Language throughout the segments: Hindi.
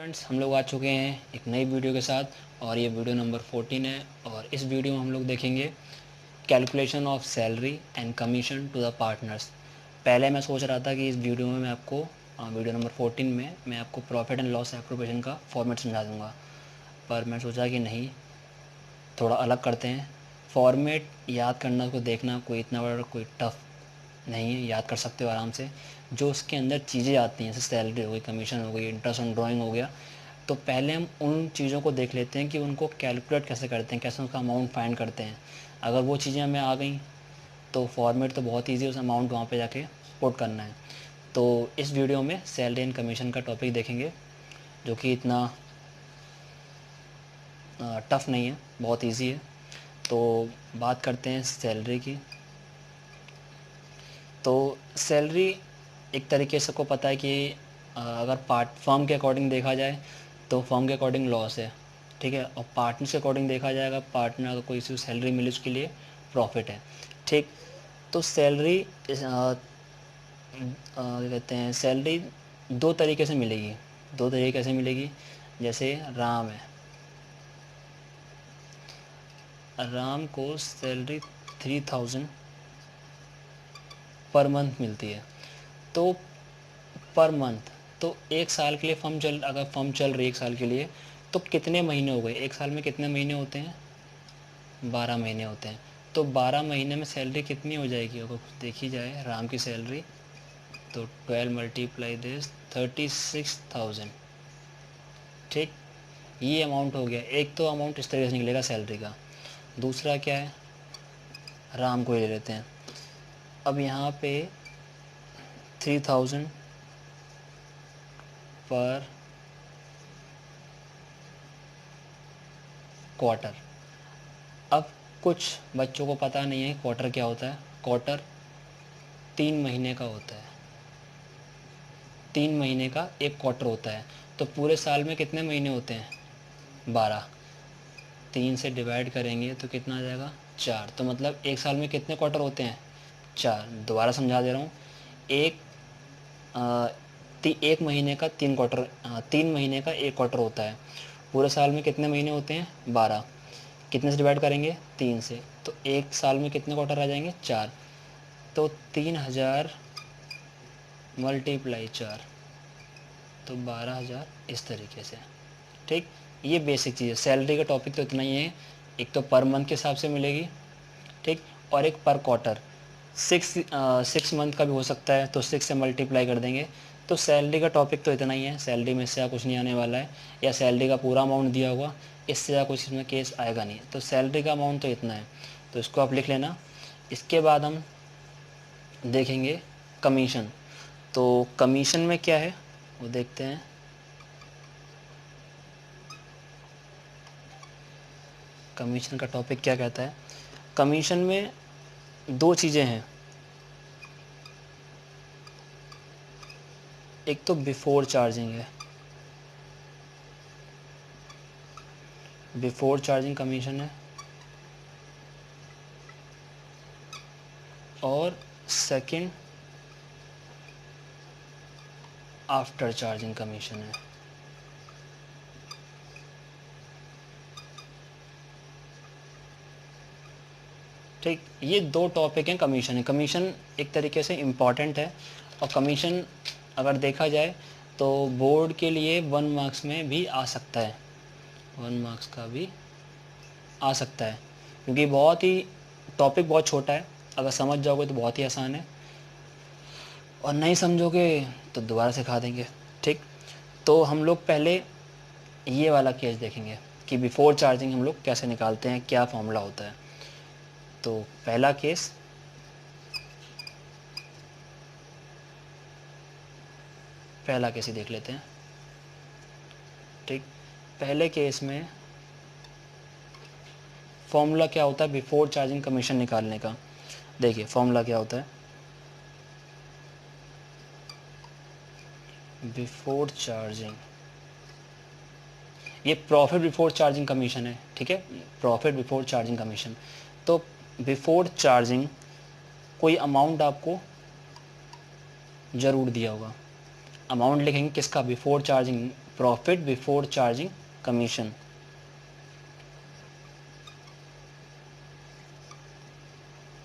फ्रेंड्स, हम लोग आ चुके हैं एक नई वीडियो के साथ और ये वीडियो नंबर 14 है। और इस वीडियो में हम लोग देखेंगे calculation of salary and commission to the partners. पहले मैं सोच रहा था कि इस वीडियो में मैं आपको वीडियो नंबर 14 में मैं आपको प्रॉफिट एंड लॉस एप्रोप्रिएशन का फॉर्मेट समझा दूंगा, पर मैं सोचा कि नहीं, थोड़ा अलग करते हैं। फॉर्मेट याद करना, उसको देखना कोई इतना बड़ा कोई टफ नहीं है, याद कर सकते हो आराम से। जो उसके अंदर चीज़ें आती हैं, जैसे सैलरी हो गई, कमीशन हो गई, इंटरेस्ट ऑन ड्राइंग हो गया, तो पहले हम उन चीज़ों को देख लेते हैं कि उनको कैलकुलेट कैसे करते हैं, कैसे उसका अमाउंट फाइंड करते हैं। अगर वो चीज़ें हमें आ गई तो फॉर्मेट तो बहुत ईजी है, उस अमाउंट वहाँ पे जाके पुट करना है। तो इस वीडियो में सैलरी एंड कमीशन का टॉपिक देखेंगे, जो कि इतना टफ नहीं है, बहुत ईजी है। तो बात करते हैं सैलरी की। तो सैलरी एक तरीके से को पता है कि अगर फर्म के अकॉर्डिंग देखा जाए तो फर्म के अकॉर्डिंग लॉस है, ठीक है। और पार्टनर के अकॉर्डिंग देखा जाएगा, पार्टनर अगर कोई सी सैलरी मिली उसके लिए प्रॉफिट है, ठीक। तो सैलरी क्या कहते हैं, सैलरी दो तरीके से मिलेगी। दो तरीके से मिलेगी। जैसे राम है, राम को सैलरी 3000 पर मंथ मिलती है। तो पर मंथ, तो एक साल के लिए अगर फर्म चल रही है एक साल के लिए, तो कितने महीने हो गए, एक साल में कितने महीने होते हैं, 12 महीने होते हैं। तो 12 महीने में सैलरी कितनी हो जाएगी, अगर देखी जाए राम की सैलरी, तो 12 मल्टीप्लाई दिस 36,000, ठीक। ये अमाउंट हो गया। एक तो अमाउंट इस तरीके से निकलेगा सैलरी का। दूसरा क्या है, राम को ले लेते हैं। अब यहाँ पे 3000 पर क्वार्टर। अब कुछ बच्चों को पता नहीं है क्वार्टर क्या होता है। क्वार्टर 3 महीने का होता है, 3 महीने का एक क्वार्टर होता है। तो पूरे साल में कितने महीने होते हैं, 12। 3 से डिवाइड करेंगे तो कितना आ जाएगा, 4। तो मतलब एक साल में कितने क्वार्टर होते हैं, 4। दोबारा समझा दे रहा हूँ। एक एक महीने का 3 क्वार्टर, 3 महीने का एक क्वार्टर होता है। पूरे साल में कितने महीने होते हैं, 12। कितने से डिवाइड करेंगे, 3 से। तो एक साल में कितने क्वार्टर आ जाएंगे, 4। तो 3000 मल्टीप्लाई 4, तो 12,000, इस तरीके से, ठीक। ये बेसिक चीज़ है। सैलरी का टॉपिक तो इतना ही है। एक तो पर मंथ के हिसाब से मिलेगी, ठीक, और एक पर क्वार्टर। 6 मंथ का भी हो सकता है, तो 6 से मल्टीप्लाई कर देंगे। तो सैलरी का टॉपिक तो इतना ही है। सैलरी में इससे ज़्यादा कुछ नहीं आने वाला है, या सैलरी का पूरा अमाउंट दिया होगा, इससे ज़्यादा कुछ इसमें केस आएगा नहीं। तो सैलरी का अमाउंट तो इतना है, तो इसको आप लिख लेना। इसके बाद हम देखेंगे कमीशन। तो कमीशन में क्या है वो देखते हैं। कमीशन का टॉपिक क्या कहता है। कमीशन में दो चीज़ें हैं। एक तो बिफोर चार्जिंग है, बिफोर चार्जिंग कमीशन है, और सेकंड आफ्टर चार्जिंग कमीशन है, ठीक। ये दो टॉपिक हैं कमीशन है। कमीशन एक तरीके से इम्पॉर्टेंट है, और कमीशन अगर देखा जाए तो बोर्ड के लिए 1 मार्क्स में भी आ सकता है, 1 मार्क्स का भी आ सकता है, क्योंकि बहुत ही टॉपिक बहुत छोटा है। अगर समझ जाओगे तो बहुत ही आसान है, और नहीं समझोगे तो दोबारा सिखा देंगे, ठीक। तो हम लोग पहले ये वाला केस देखेंगे कि बिफोर चार्जिंग हम लोग कैसे निकालते हैं, क्या फॉर्मूला होता है। तो पहला केस, ही देख लेते हैं, ठीक। पहले केस में फॉर्मूला क्या होता है बिफोर चार्जिंग कमीशन निकालने का। देखिए फॉर्मूला क्या होता है, बिफोर चार्जिंग, ये प्रॉफिट बिफोर चार्जिंग कमीशन है, ठीक है। Profit before charging commission. तो बिफोर चार्जिंग कोई अमाउंट आपको ज़रूर दिया होगा, अमाउंट लिखेंगे किसका, before charging, profit before charging commission,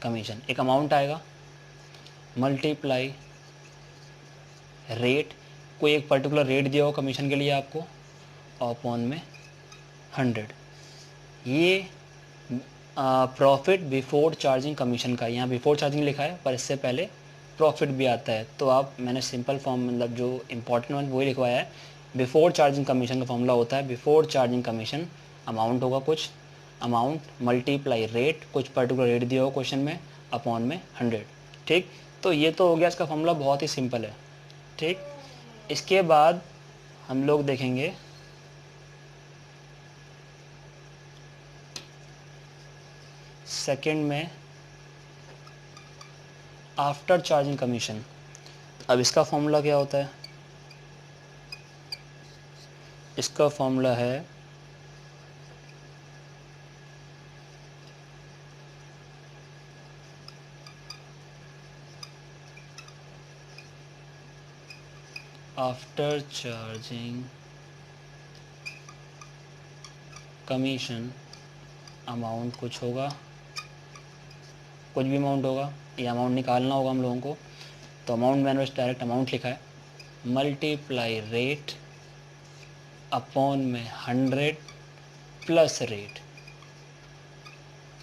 commission एक अमाउंट आएगा, मल्टीप्लाई रेट, कोई एक पर्टिकुलर रेट दिया हो कमीशन के लिए आपको, अपॉन में 100। ये प्रॉफिट बिफोर चार्जिंग कमीशन का, यहाँ बिफोर चार्जिंग लिखा है पर इससे पहले प्रॉफिट भी आता है, तो आप मैंने सिंपल फॉर्म मतलब जो इम्पोर्टेंट वन वही लिखवाया है। बिफोर चार्जिंग कमीशन का फॉर्मूला होता है, बिफोर चार्जिंग कमीशन अमाउंट होगा कुछ, अमाउंट मल्टीप्लाई रेट, कुछ पर्टिकुलर रेट दिया हो क्वेश्चन में, अपॉन में 100। ठीक, तो ये तो हो गया, इसका फॉर्मूला बहुत ही सिंपल है। ठीक, इसके बाद हम लोग देखेंगे सेकंड में आफ्टर चार्जिंग कमीशन। अब इसका फॉर्मूला क्या होता है, इसका फॉर्मूला है आफ्टर चार्जिंग कमीशन अमाउंट कुछ होगा, कुछ भी अमाउंट होगा, ये अमाउंट निकालना होगा हम लोगों को, तो अमाउंट मैंने बस डायरेक्ट अमाउंट लिखा है, मल्टीप्लाई रेट अपॉन में 100 प्लस रेट।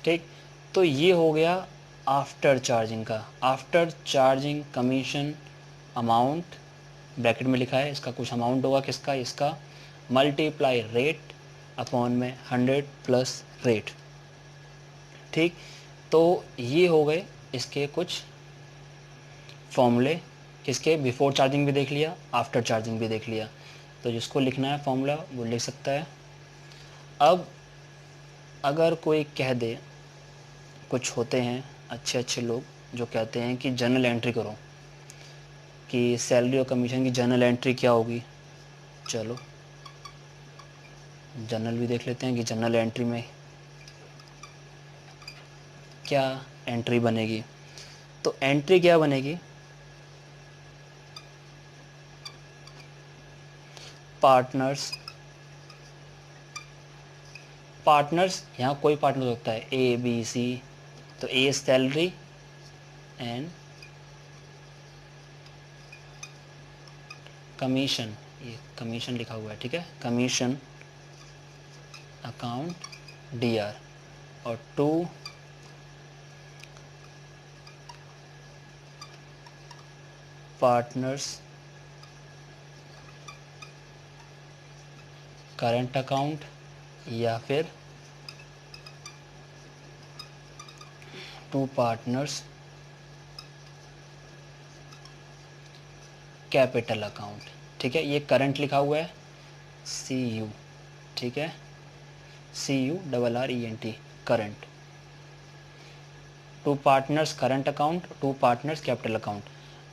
ठीक, तो ये हो गया आफ्टर चार्जिंग का, after charging commission amount bracket में लिखा है, इसका कुछ अमाउंट होगा किसका, इसका, मल्टीप्लाई रेट अपॉन में 100 प्लस रेट। ठीक, तो ये हो गए इसके कुछ फॉर्मूले, किसके, बिफोर चार्जिंग भी देख लिया, आफ्टर चार्जिंग भी देख लिया, तो जिसको लिखना है फॉर्मूला वो लिख सकता है। अब अगर कोई कह दे, कुछ होते हैं अच्छे अच्छे लोग जो कहते हैं कि जर्नल एंट्री करो, कि सैलरी और कमीशन की जर्नल एंट्री क्या होगी, चलो जर्नल भी देख लेते हैं कि जर्नल एंट्री में क्या एंट्री बनेगी। तो एंट्री क्या बनेगी, पार्टनर्स, पार्टनर्स यहाँ कोई पार्टनर हो सकता है, ए बी सी, तो ए सैलरी एंड कमीशन, ये कमीशन लिखा हुआ है, ठीक है, कमीशन अकाउंट डी आर, और 2 पार्टनर्स करंट अकाउंट, या फिर 2 पार्टनर्स कैपिटल अकाउंट। ठीक है, ये करंट लिखा हुआ है सी यू, ठीक है, CURRENT, current, 2 partners current account, 2 partners capital account.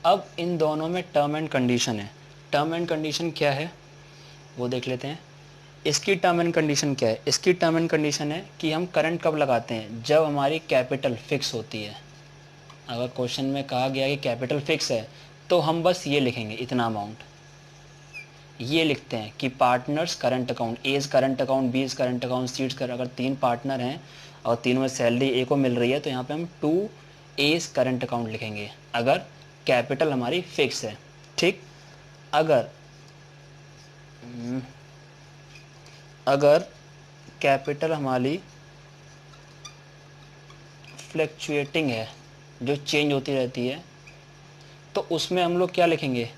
अब इन दोनों में टर्म एंड कंडीशन है, टर्म एंड कंडीशन क्या है वो देख लेते हैं। इसकी टर्म एंड कंडीशन क्या है, इसकी टर्म एंड कंडीशन है कि हम करंट कब लगाते हैं, जब हमारी कैपिटल फिक्स होती है। अगर क्वेश्चन में कहा गया कि कैपिटल फिक्स है तो हम बस ये लिखेंगे, इतना अमाउंट ये लिखते हैं कि partners current account, A's current account, B is current account, C is current, अगर 3 पार्टनर हैं और तीनों में सैलरी ए को मिल रही है तो यहाँ पे हम 2 एज करंट अकाउंट लिखेंगे, अगर कैपिटल हमारी फिक्स है। ठीक, अगर अगर कैपिटल हमारी फ्लक्चुएटिंग है, जो चेंज होती रहती है, तो उसमें हम लोग क्या लिखेंगे,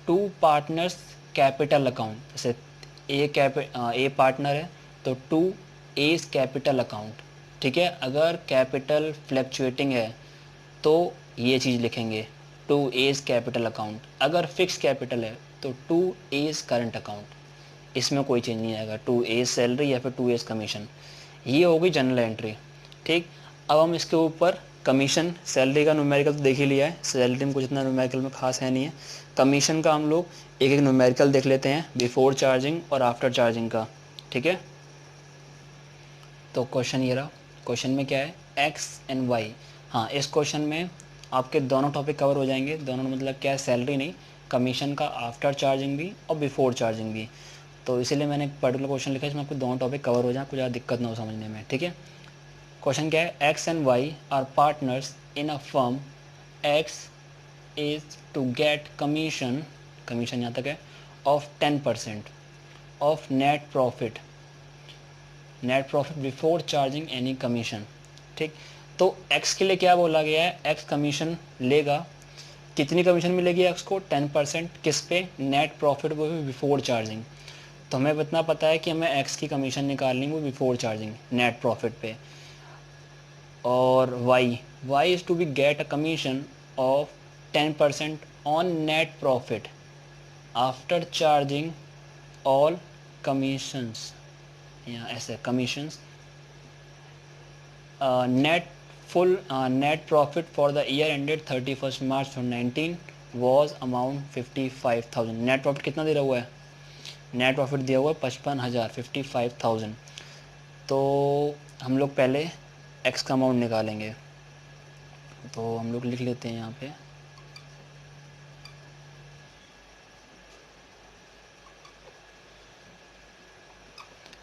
2 पार्टनर्स कैपिटल अकाउंट, जैसे ए पार्टनर है तो 2 एज कैपिटल अकाउंट। ठीक है, अगर कैपिटल फ्लक्चुएटिंग है तो ये चीज़ लिखेंगे, 2 एज कैपिटल अकाउंट। अगर फिक्स कैपिटल है तो 2 एज करंट अकाउंट, इसमें कोई चेंज नहीं आएगा, 2 एज सैलरी या फिर 2 एज कमीशन। ये होगी जनरल एंट्री। ठीक, अब हम इसके ऊपर कमीशन, सैलरी का न्यूमेरिकल तो देख ही लिया है, सैलरी में कुछ इतना न्यूमेरिकल में खास है नहीं है। कमीशन का हम लोग एक एक न्यूमेरिकल देख लेते हैं, बिफोर चार्जिंग और आफ्टर चार्जिंग का। ठीक है, तो क्वेश्चन ये रहा, क्वेश्चन में क्या है, एक्स एंड वाई। हाँ, इस क्वेश्चन में आपके दोनों टॉपिक कवर हो जाएंगे, दोनों मतलब क्या है, सैलरी नहीं, कमीशन का आफ्टर चार्जिंग भी और बिफोर चार्जिंग भी। तो इसीलिए मैंने एक पर्टिकुलर क्वेश्चन लिखा है जिसमें आपको दोनों टॉपिक कवर हो जाए, आपको ज़्यादा दिक्कत ना हो समझने में, ठीक है। क्वेश्चन क्या है, X and Y are partners in a firm, X is to get commission, commission यहाँ तक है, of 10% of net profit before charging any commission, ठीक। तो एक्स के लिए क्या बोला गया है, एक्स कमीशन लेगा, कितनी कमीशन मिलेगी एक्स को, 10%, किस पे, नेट प्रॉफिट वो भी बिफोर चार्जिंग। तो हमें इतना पता है कि हमें एक्स की कमीशन निकालनी वो बिफोर चार्जिंग नेट प्रॉफिट पे। और Y is to be get a commission of 10% on net profit after charging all commissions, या ऐसे commissions, net profit for the year ended 31st March 2019 was amount 55,000। Net profit कितना दे रहा हुआ है, नेट प्रॉफिट दिया हुआ है 55,000, 55,000। तो हम लोग पहले एक्स का अमाउंट निकालेंगे, तो हम लोग लिख लेते हैं यहाँ पे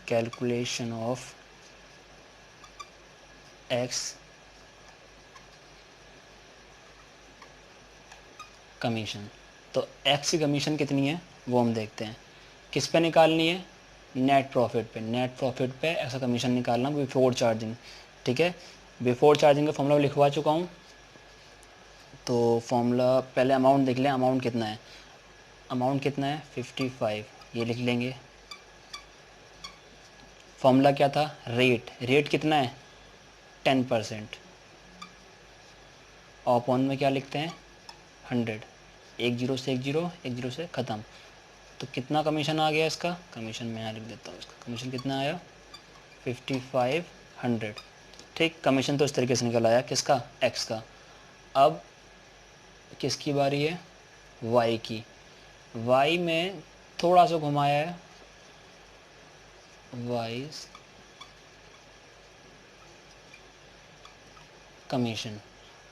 कैलकुलेशन ऑफ एक्स कमीशन। तो एक्स की कमीशन कितनी है वो हम देखते हैं, किस पे निकालनी है, नेट प्रॉफिट पे, नेट प्रॉफिट पे ऐसा कमीशन निकालना बिफोर चार्जिंग, ठीक है। बिफोर चार्जिंग का फॉर्मूला लिखवा चुका हूँ, तो फॉर्मूला पहले अमाउंट देख लें, अमाउंट कितना है, अमाउंट कितना है 55, ये लिख लेंगे। फॉर्मूला क्या था, रेट कितना है 10%, अपॉन में क्या लिखते हैं 100, एक जीरो से एक जीरो से ख़त्म। तो कितना कमीशन आ गया इसका, कमीशन मैं यहाँ लिख देता हूँ, इसका कमीशन कितना आया 5500, ठीक। कमीशन तो इस तरीके से निकल आया, किसका, एक्स का। अब किसकी बारी है, वाई की। वाई में थोड़ा सा घुमाया है, वाइज कमीशन।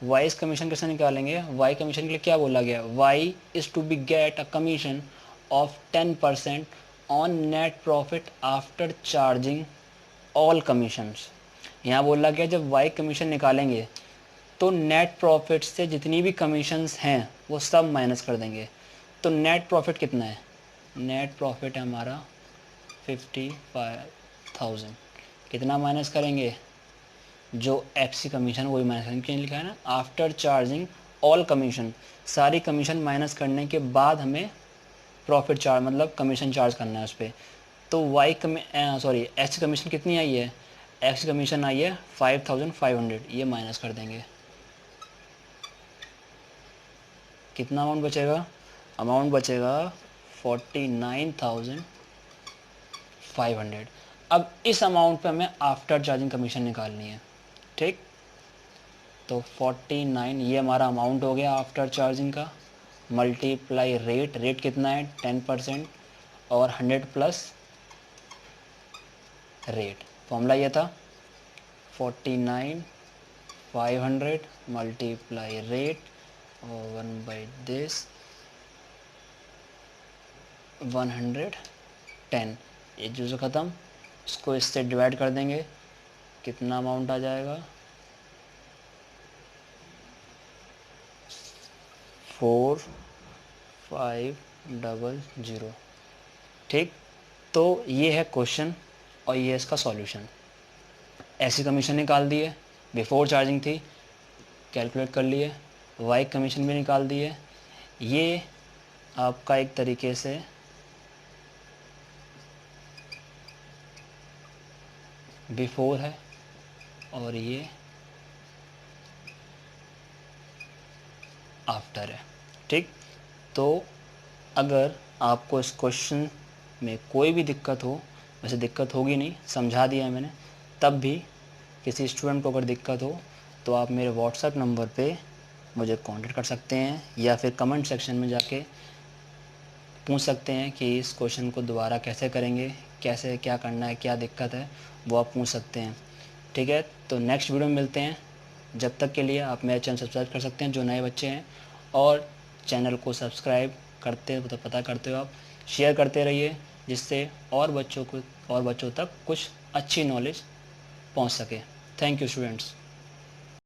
वाइज कमीशन कैसे निकालेंगे, वाई कमीशन के लिए क्या बोला गया, Y is to be get a commission of 10% on net profit after charging all commissions. यहाँ बोला गया जब वाई कमीशन निकालेंगे तो नेट प्रॉफिट से जितनी भी कमीशंस हैं वो सब माइनस कर देंगे। तो नेट प्रॉफिट कितना है, नेट प्रॉफिट है हमारा 55,000, कितना माइनस करेंगे, जो एक्स की कमीशन वही माइनस करेंगे, क्यों लिखा है ना, आफ्टर चार्जिंग ऑल कमीशन, सारी कमीशन माइनस करने के बाद हमें प्रॉफिट चार्ज मतलब कमीशन चार्ज करना है उस पर। तो एक्स कमीशन कितनी आई है, एक्स कमीशन आई है 5500, ये माइनस कर देंगे, कितना अमाउंट बचेगा, अमाउंट बचेगा 49,500। अब इस अमाउंट पे हमें आफ्टर चार्जिंग कमीशन निकालनी है, ठीक। तो 49 ये हमारा अमाउंट हो गया आफ्टर चार्जिंग का, मल्टीप्लाई रेट कितना है 10% और 100 प्लस रेट। फॉर्मूला ये था 49,500 मल्टीप्लाई रेट और 1/this 110, ये जो से ख़त्म, इसको इससे डिवाइड कर देंगे, कितना अमाउंट आ जाएगा 4500, ठीक। तो ये है क्वेश्चन और ये इसका सॉल्यूशन। ऐसी कमीशन निकाल दी है, बिफोर चार्जिंग थी, कैलकुलेट कर लिए, वाई कमीशन भी निकाल दी है। ये आपका एक तरीके से बिफोर है और ये आफ्टर है, ठीक। तो अगर आपको इस क्वेश्चन में कोई भी दिक्कत हो, वैसे दिक्कत होगी नहीं, समझा दिया है मैंने, तब भी किसी स्टूडेंट को अगर दिक्कत हो तो आप मेरे व्हाट्सएप नंबर पे मुझे कांटेक्ट कर सकते हैं या फिर कमेंट सेक्शन में जाके पूछ सकते हैं कि इस क्वेश्चन को दोबारा कैसे करेंगे, कैसे क्या करना है, क्या दिक्कत है, वो आप पूछ सकते हैं, ठीक है। तो नेक्स्ट वीडियो में मिलते हैं, जब तक के लिए आप मेरा चैनल सब्सक्राइब कर सकते हैं जो नए बच्चे हैं, और चैनल को सब्सक्राइब करते हो तो पता करते हो आप, शेयर करते रहिए जिससे और बच्चों तक कुछ अच्छी नॉलेज पहुंच सके। Thank you students.